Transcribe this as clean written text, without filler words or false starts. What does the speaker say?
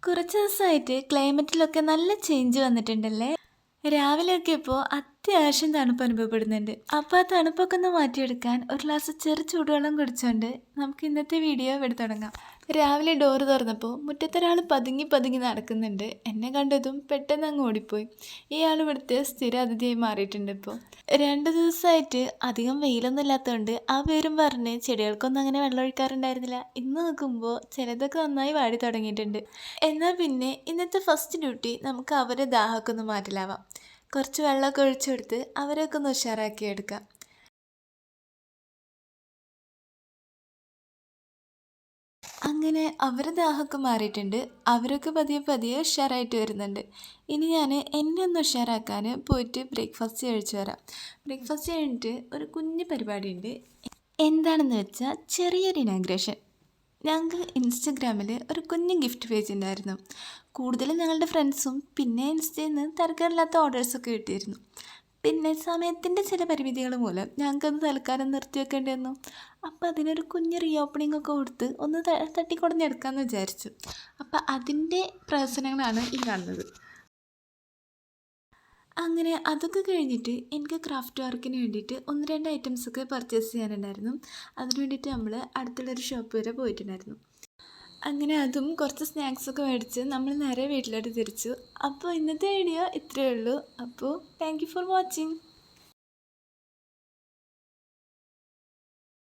കുറച്ച് ദിവസമായിട്ട് ക്ലൈമറ്റിലൊക്കെ നല്ല ചേഞ്ച് വന്നിട്ടുണ്ടല്ലേ. രാവിലെയൊക്കെ ഇപ്പോൾ അത്യാവശ്യം തണുപ്പ് അനുഭവപ്പെടുന്നുണ്ട്. അപ്പോൾ ആ തണുപ്പൊക്കെ ഒന്ന് മാറ്റിയെടുക്കാൻ ഒരു ഗ്ലാസ് ചെറു ചൂടുവെള്ളം കുടിച്ചുകൊണ്ട് നമുക്ക് ഇന്നത്തെ വീഡിയോ ഇവിടെ തുടങ്ങാം. രാവിലെ ഡോറ് തുറന്നപ്പോൾ മുറ്റത്തൊരാൾ പതുങ്ങി പതുങ്ങി നടക്കുന്നുണ്ട്. എന്നെ കണ്ടതും പെട്ടെന്ന് അങ്ങ് ഓടിപ്പോയി. ഇയാൾ ഇവിടുത്തെ സ്ഥിര അതിഥിയായി മാറിയിട്ടുണ്ട്. ഇപ്പോൾ 2 ദിവസമായിട്ട് അധികം വെയിലൊന്നും ഇല്ലാത്തതുകൊണ്ട് ആ പേരും പറഞ്ഞ് ചെടികൾക്കൊന്നും അങ്ങനെ വെള്ളം ഒഴിക്കാറുണ്ടായിരുന്നില്ല. ഇന്ന് നോക്കുമ്പോൾ ചിലതൊക്കെ നന്നായി വാടി തുടങ്ങിയിട്ടുണ്ട്. എന്നാൽ പിന്നെ ഇന്നത്തെ ഫസ്റ്റ് ഡ്യൂട്ടി നമുക്ക് അവരെ ദാഹമൊക്കെ ഒന്ന് മാറ്റലാവാം. കുറച്ച് വെള്ളമൊക്കെ ഒഴിച്ചു കൊടുത്ത് അവരെയൊക്കെ ഒന്ന് ഉഷാറാക്കി എടുക്കാം. അങ്ങനെ അവരുടെ ദാഹമൊക്കെ മാറിയിട്ടുണ്ട്. അവരൊക്കെ പതിയെ പതിയെ ഉഷാറായിട്ട് വരുന്നുണ്ട്. ഇനി ഞാൻ എന്നെ ഒന്ന് ഉഷാറാക്കാൻ പോയിട്ട് ബ്രേക്ക്ഫാസ്റ്റ് കഴിച്ചു വരാം. ബ്രേക്ക്ഫാസ്റ്റ് കഴിഞ്ഞിട്ട് ഒരു കുഞ്ഞു പരിപാടിയുണ്ട്. എന്താണെന്ന് വെച്ചാൽ ചെറിയൊരു ഇനാഗ്രേഷൻ. ഞങ്ങൾക്ക് ഇൻസ്റ്റഗ്രാമിൽ ഒരു കുഞ്ഞ് ഗിഫ്റ്റ് പേജ് ഉണ്ടായിരുന്നു. കൂടുതലും ഞങ്ങളുടെ ഫ്രണ്ട്സും പിന്നെ ഇൻസ്റ്റയിൽ നിന്ന് തരക്കേടില്ലാത്ത ഓർഡേഴ്സൊക്കെ കിട്ടിയിരുന്നു. പിന്നെ സമയത്തിൻ്റെ ചില പരിമിതികൾ മൂലം ഞങ്ങൾക്കത് തൽക്കാലം നിർത്തി വെക്കേണ്ടി വന്നു. അപ്പോൾ അതിനൊരു കുഞ്ഞ് റീ ഓപ്പണിംഗ് ഒക്കെ കൊടുത്ത് ഒന്ന് തട്ടിക്കുടഞ്ഞെടുക്കാമെന്ന് വിചാരിച്ചു. അപ്പോൾ അതിൻ്റെ പ്രവർത്തനങ്ങളാണ് ഈ കാണുന്നത്. അങ്ങനെ അതൊക്കെ കഴിഞ്ഞിട്ട് എനിക്ക് ക്രാഫ്റ്റ് വർക്കിന് വേണ്ടിയിട്ട് 1-2 ഐറ്റംസൊക്കെ പർച്ചേസ് ചെയ്യാനുണ്ടായിരുന്നു. അതിന് വേണ്ടിയിട്ട് നമ്മൾ അടുത്തുള്ളൊരു ഷോപ്പ് വരെ പോയിട്ടുണ്ടായിരുന്നു. അങ്ങനെ അതും കുറച്ച് സ്നാക്സൊക്കെ മേടിച്ച് നമ്മൾ നേരെ വീട്ടിലോട്ട് തിരിച്ചു. അപ്പോൾ ഇന്നത്തെ വീഡിയോ ഇത്രയേ ഉള്ളൂ. അപ്പോൾ താങ്ക് യു ഫോർ വാച്ചിങ്.